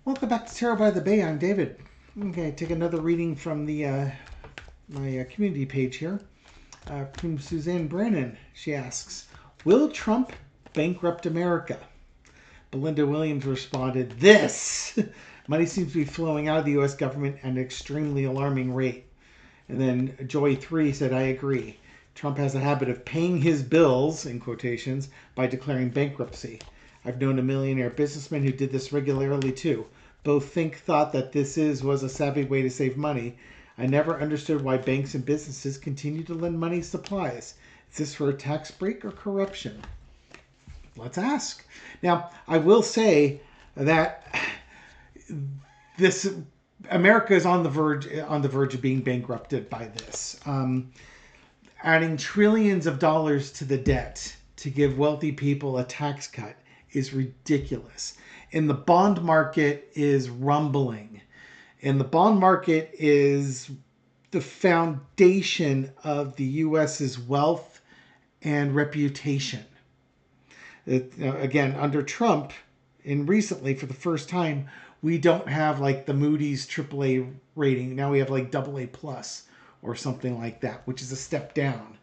Welcome back to Tarot by the Bay. I'm David. Okay, take another reading from the my community page here. From Suzanne Brennan. She asks, "Will Trump bankrupt America?" Belinda Williams responded, "This money seems to be flowing out of the U.S. government at an extremely alarming rate." And then Joy 3 said, "I agree. Trump has a habit of paying his bills, in quotations, by declaring bankruptcy. I've known a millionaire businessman who did this regularly too. Both thought that was a savvy way to save money. I never understood why banks and businesses continue to lend money supplies. Is this for a tax break or corruption?" Let's ask. Now, I will say that this America is on the verge of being bankrupted by this. Adding trillions of dollars to the debt to give wealthy people a tax cut is ridiculous. And the bond market is rumbling. And the bond market is the foundation of the U.S.'s wealth and reputation. Again, under Trump, and recently for the first time, we don't have like the Moody's AAA rating. Now we have like AA plus or something like that, which is a step down.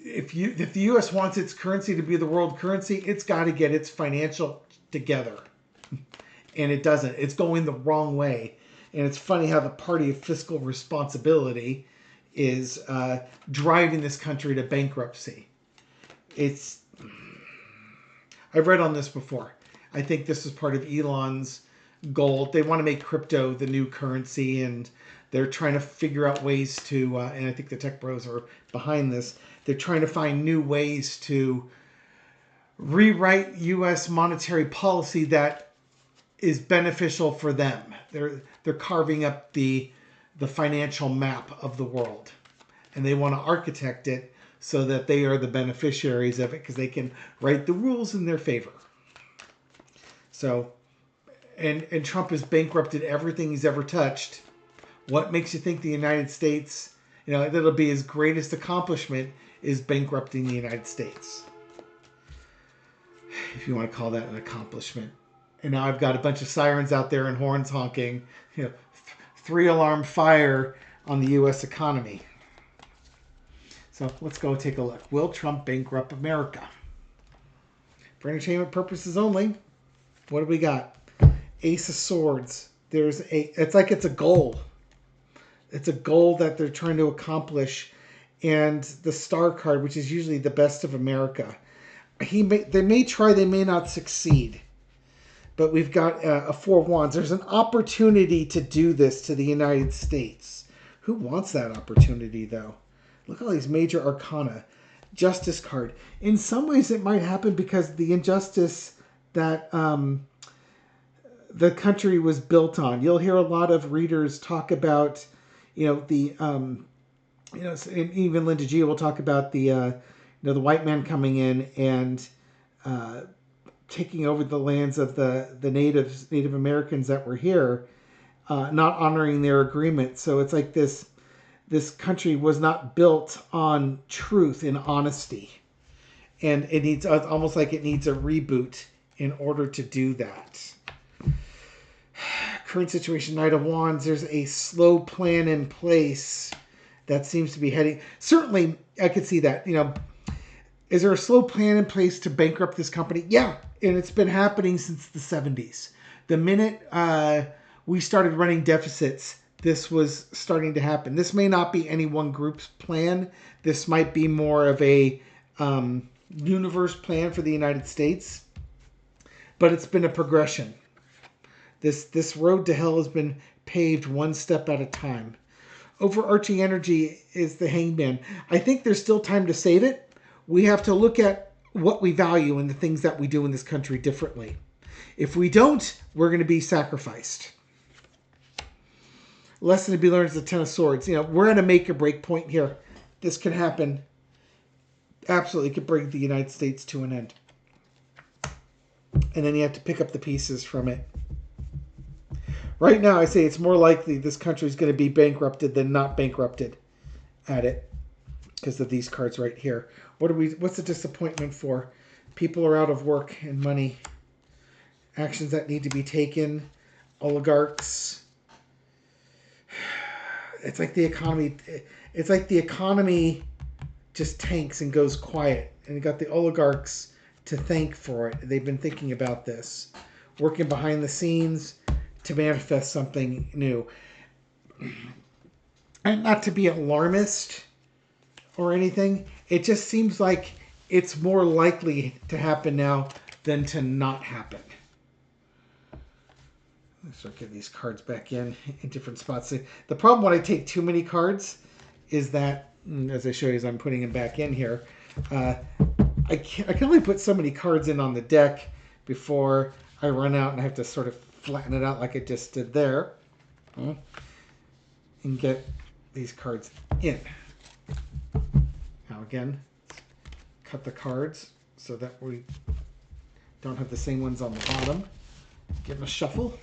If the U.S. wants its currency to be the world currency, it's got to get its financial together. And it doesn't. It's going the wrong way. And it's funny how the party of fiscal responsibility is driving this country to bankruptcy. I've read on this before. I think this is part of Elon's goal. They want to make crypto the new currency, and they're trying to figure out ways to, and I think the tech bros are behind this, they're trying to find new ways to rewrite U.S. monetary policy that is beneficial for them. They're carving up the financial map of the world, and they want to architect it so that they are the beneficiaries of it because they can write the rules in their favor. So, and Trump has bankrupted everything he's ever touched. What makes you think the United States, that'll be his greatest accomplishment is bankrupting the United States? If you want to call that an accomplishment. And now I've got a bunch of sirens out there and horns honking. 3-alarm fire on the U.S. economy. So let's go take a look. Will Trump bankrupt America? For entertainment purposes only. What do we got? Ace of Swords. It's a goal. It's a goal that they're trying to accomplish. And the Star card, which is usually the best of America. They may try, they may not succeed. But we've got a 4 of Wands. There's an opportunity to do this to the United States. Who wants that opportunity, though? Look at all these major arcana. Justice card. In some ways, it might happen because the injustice that the country was built on. You'll hear a lot of readers talk about, and even Linda G will talk about the white man coming in and taking over the lands of the Native Americans that were here, not honoring their agreement. So it's like this country was not built on truth and honesty. And it needs, almost like it needs a reboot in order to do that. Current situation, Knight of Wands, there's a slow plan in place that seems to be heading. Certainly, I could see that. Is there a slow plan in place to bankrupt this company? Yeah, and it's been happening since the 70s. The minute we started running deficits, this was starting to happen. This may not be any one group's plan. This might be more of a universe plan for the United States. But it's been a progression. This road to hell has been paved one step at a time. Overarching energy is the Hangman. I think there's still time to save it. We have to look at what we value and the things that we do in this country differently. If we don't, we're going to be sacrificed. Lesson to be learned is the Ten of Swords. We're at a make or break point here. This can happen. Absolutely could bring the United States to an end. And then you have to pick up the pieces from it. Right now, I say it's more likely this country is going to be bankrupted than not bankrupted at it because of these cards right here. What's the disappointment for? People are out of work and money. Actions that need to be taken. oligarchs. It's like the economy. It's like the economy just tanks and goes quiet, and you got the oligarchs to thank for it. They've been thinking about this, working behind the scenes to manifest something new. And not to be alarmist or anything, it just seems like it's more likely to happen now than to not happen. Let's start getting these cards back in different spots. The problem when I take too many cards is that, as I show you as I'm putting them back in here, I can only put so many cards in on the deck before I run out, and I have to sort of flatten it out like I just did there and get these cards in. Now again, cut the cards so that we don't have the same ones on the bottom. Give them a shuffle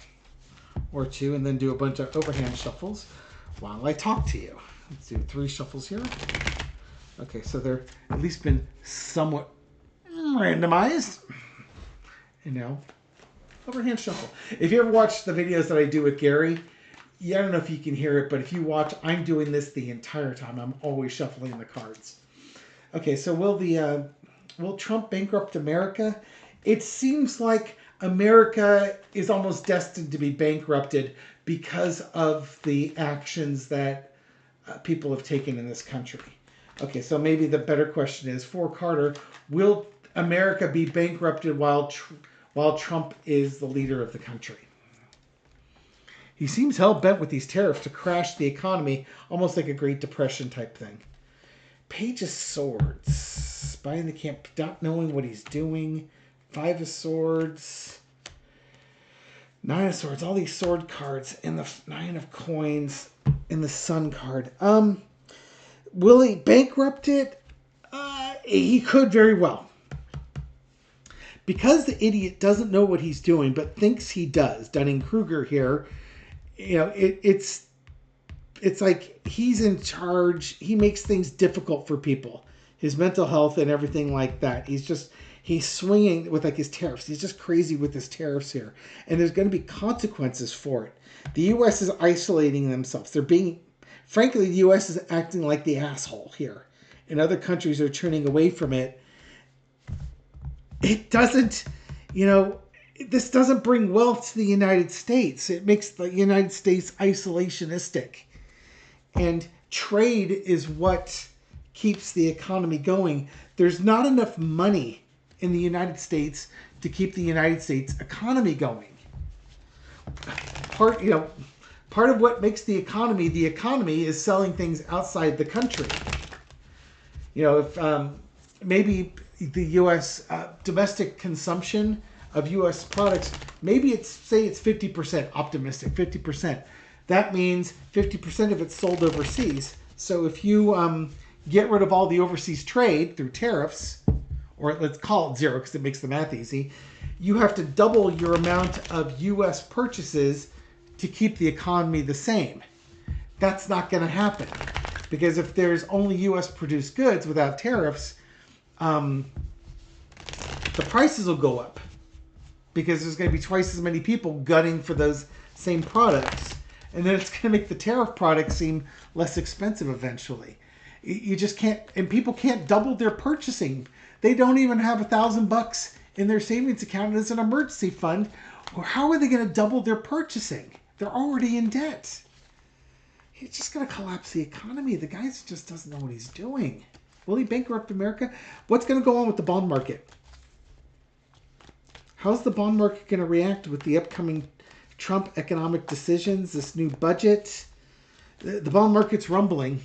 or two, and then do a bunch of overhand shuffles while I talk to you. Let's do 3 shuffles here. Okay, so they're at least been somewhat randomized. And now, overhand shuffle. If you ever watch the videos that I do with Gary, I don't know if you can hear it, but if you watch, I'm doing this the entire time. I'm always shuffling the cards. Okay, so will Trump bankrupt America? It seems like America is almost destined to be bankrupted because of the actions that people have taken in this country. Okay, so maybe the better question is, for Carter, will America be bankrupted while Trump is the leader of the country? He seems hell-bent with these tariffs to crash the economy, almost like a Great Depression type thing. Page of Swords. Buying the camp, not knowing what he's doing. 5 of Swords. 9 of Swords. All these sword cards. And the 9 of Coins. And the Sun card. Will he bankrupt it? He could very well. Because the idiot doesn't know what he's doing, but thinks he does. Dunning-Kruger here. You know, it's like he's in charge. He makes things difficult for people. His mental health and everything like that. He's swinging with like his tariffs. He's just crazy with his tariffs here. And there's going to be consequences for it. The U.S. is isolating themselves. Frankly, the U.S. is acting like the asshole here. And other countries are turning away from it. It doesn't, this doesn't bring wealth to the United States. It makes the United States isolationistic. And trade is what keeps the economy going. There's not enough money in the United States to keep the United States economy going. Part of what makes the economy is selling things outside the country. If maybe the U.S. Domestic consumption of U.S. products, maybe it's 50% optimistic, 50%. That means 50% of it's sold overseas. So if you get rid of all the overseas trade through tariffs, or let's call it zero because it makes the math easy, you have to double your amount of U.S. purchases to keep the economy the same. That's not going to happen. Because if there's only U.S. produced goods without tariffs, the prices will go up. Because there's going to be twice as many people gunning for those same products. And then it's going to make the tariff products seem less expensive eventually. You just can't, and people can't double their purchasing. They don't even have $1,000 in their savings account as an emergency fund. Or how are they going to double their purchasing? They're already in debt. He's just going to collapse the economy. The guy just doesn't know what he's doing. Will he bankrupt America? What's going to go on with the bond market? How's the bond market going to react with the upcoming Trump economic decisions, this new budget? The bond market's rumbling.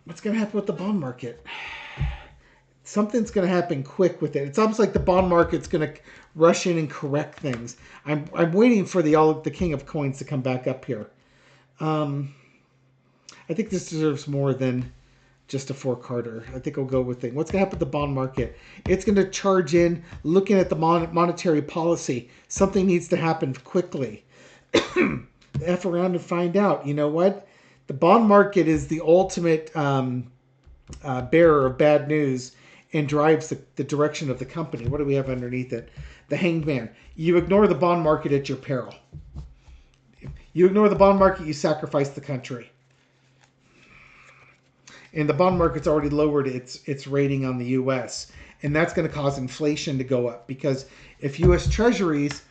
What's going to happen with the bond market? Something's going to happen quick with it. It's almost like the bond market's going to rush in and correct things. I'm waiting for the King of Coins to come back up here. I think this deserves more than just a 4-carder. I think I'll go with it. What's going to happen with the bond market? It's going to charge in, looking at the monetary policy. Something needs to happen quickly. F around and find out. You know what? The bond market is the ultimate bearer of bad news and drives the direction of the company. What do we have underneath it? The Hanged Man. You ignore the bond market at your peril. You ignore the bond market, you sacrifice the country. And the bond market's already lowered its rating on the U.S. And that's going to cause inflation to go up, because if U.S. Treasuries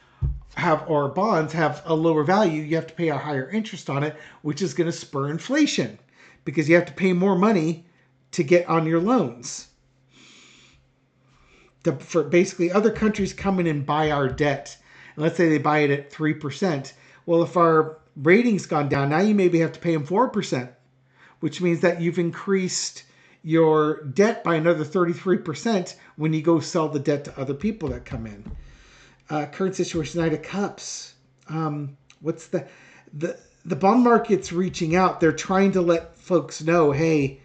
or bonds have a lower value, you have to pay a higher interest on it, which is going to spur inflation, because you have to pay more money to get on your loans. For basically other countries come in and buy our debt. And let's say they buy it at 3%. Well, if our rating's gone down, now you maybe have to pay them 4%, which means that you've increased your debt by another 33% when you go sell the debt to other people that come in. Current situation, Knight of Cups. What's the bond market's reaching out. They're trying to let folks know, hey,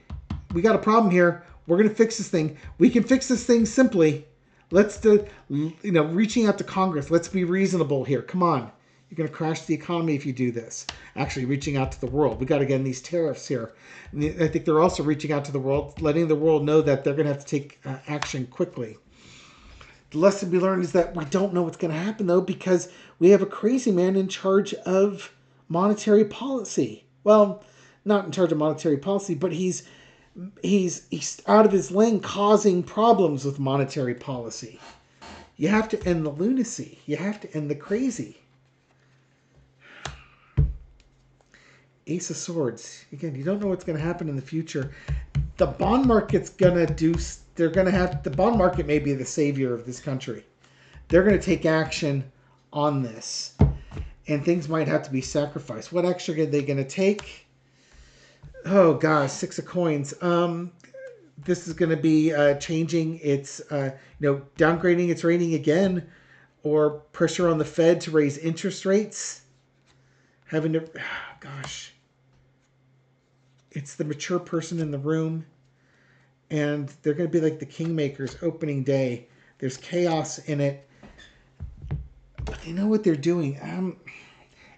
we got a problem here. We're going to fix this thing. We can fix this thing simply. Let's do, reaching out to Congress. Let's be reasonable here. Come on. You're going to crash the economy if you do this. Actually, reaching out to the world. We got to get in these tariffs here. And I think they're also reaching out to the world, letting the world know that they're going to have to take action quickly. The lesson we learned is that we don't know what's going to happen, though, because we have a crazy man in charge of monetary policy. Well, not in charge of monetary policy, but he's out of his lane, causing problems with monetary policy. You have to end the lunacy. You have to end the crazy. Ace of Swords. Again, you don't know what's going to happen in the future. The bond market's going to do... the bond market may be the savior of this country. They're going to take action on this. And things might have to be sacrificed. What action are they going to take? Oh, gosh, 6 of Coins. This is going to be changing its, downgrading its rating again, or pressure on the Fed to raise interest rates. It's the mature person in the room, and they're going to be like the Kingmakers opening day. There's chaos in it, but they know what they're doing.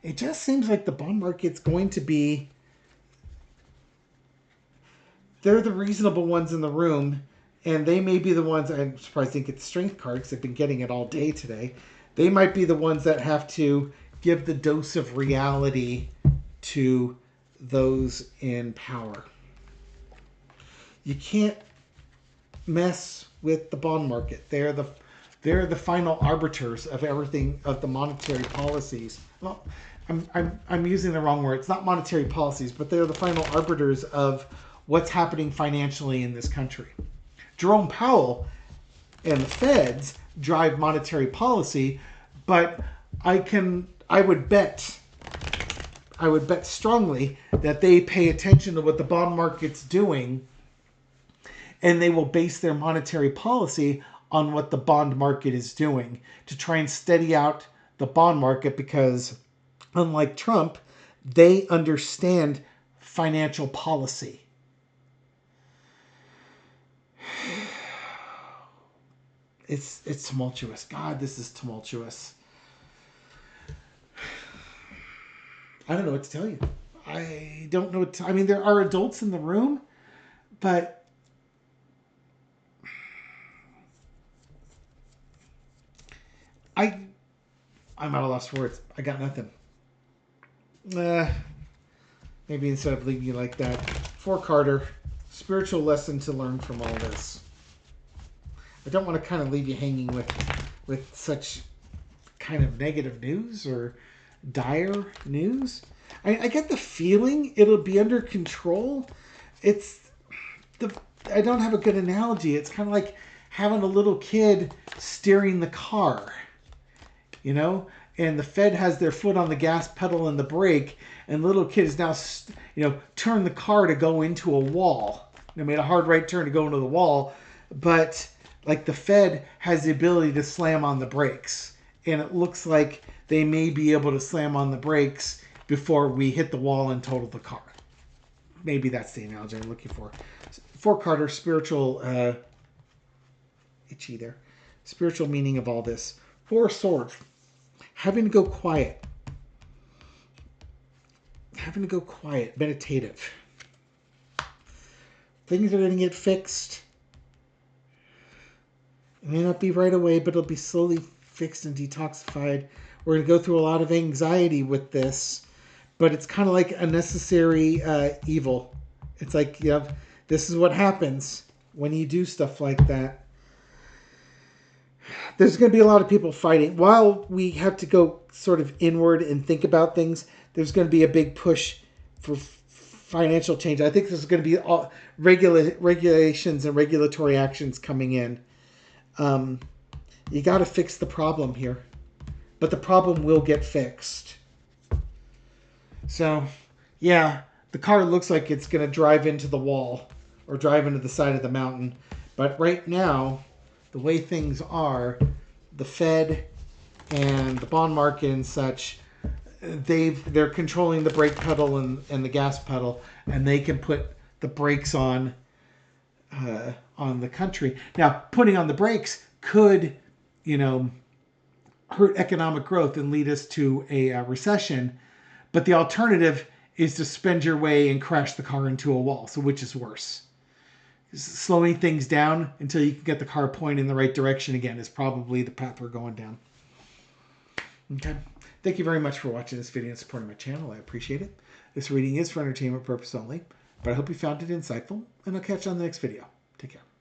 It just seems like the bond market's going to be... They're the reasonable ones in the room, and they may be the ones... I'm surprised they didn't get the strength card, because they've been getting it all day today. They might be the ones that have to give the dose of reality to those in power. You can't mess with the bond market. They're the final arbiters of everything, of the monetary policies. Well, I'm using the wrong word. It's not monetary policies, but they're the final arbiters of what's happening financially in this country. Jerome Powell and the Feds drive monetary policy, but I would bet strongly that they pay attention to what the bond market's doing, and they will base their monetary policy on what the bond market is doing to try and steady out the bond market, because unlike Trump, they understand financial policy. It's tumultuous. God, this is tumultuous. I don't know what to tell you. I don't know what to... I mean, there are adults in the room, but... I'm at a loss for words. I got nothing. Maybe instead of leaving you like that. 4-carder. Spiritual lesson to learn from all this. I don't want to kind of leave you hanging with such kind of negative news or dire news. I get the feeling it'll be under control. I don't have a good analogy. It's kind of like having a little kid steering the car, and the Fed has their foot on the gas pedal and the brake, and the little kid is now, turned the car to go into a wall. They made a hard right turn to go into the wall, but like the Fed has the ability to slam on the brakes, and it looks like they may be able to slam on the brakes before we hit the wall and total the car. Maybe that's the analogy I'm looking for. 4-carder, spiritual, itchy there. Spiritual meaning of all this. 4 swords. Having to go quiet. Meditative. Things are going to get fixed. It may not be right away, but it'll be slowly fixed and detoxified. We're going to go through a lot of anxiety with this, but it's kind of like a necessary evil. It's like, this is what happens when you do stuff like that. There's going to be a lot of people fighting. While we have to go sort of inward and think about things, there's going to be a big push for financial change. I think there's going to be all regulations and regulatory actions coming in. You got to fix the problem here. But the problem will get fixed. So, yeah, the car looks like it's going to drive into the wall or drive into the side of the mountain. But right now, the way things are, the Fed and the bond market and such, they're controlling the brake pedal and the gas pedal, and they can put the brakes on the country. Now, putting on the brakes could, hurt economic growth and lead us to a recession. But the alternative is to spend your way and crash the car into a wall. So which is worse? Slowing things down until you can get the car pointing in the right direction again is probably the path we're going down. Okay. Thank you very much for watching this video and supporting my channel. I appreciate it. This reading is for entertainment purpose only, but I hope you found it insightful, and I'll catch you on the next video. Take care.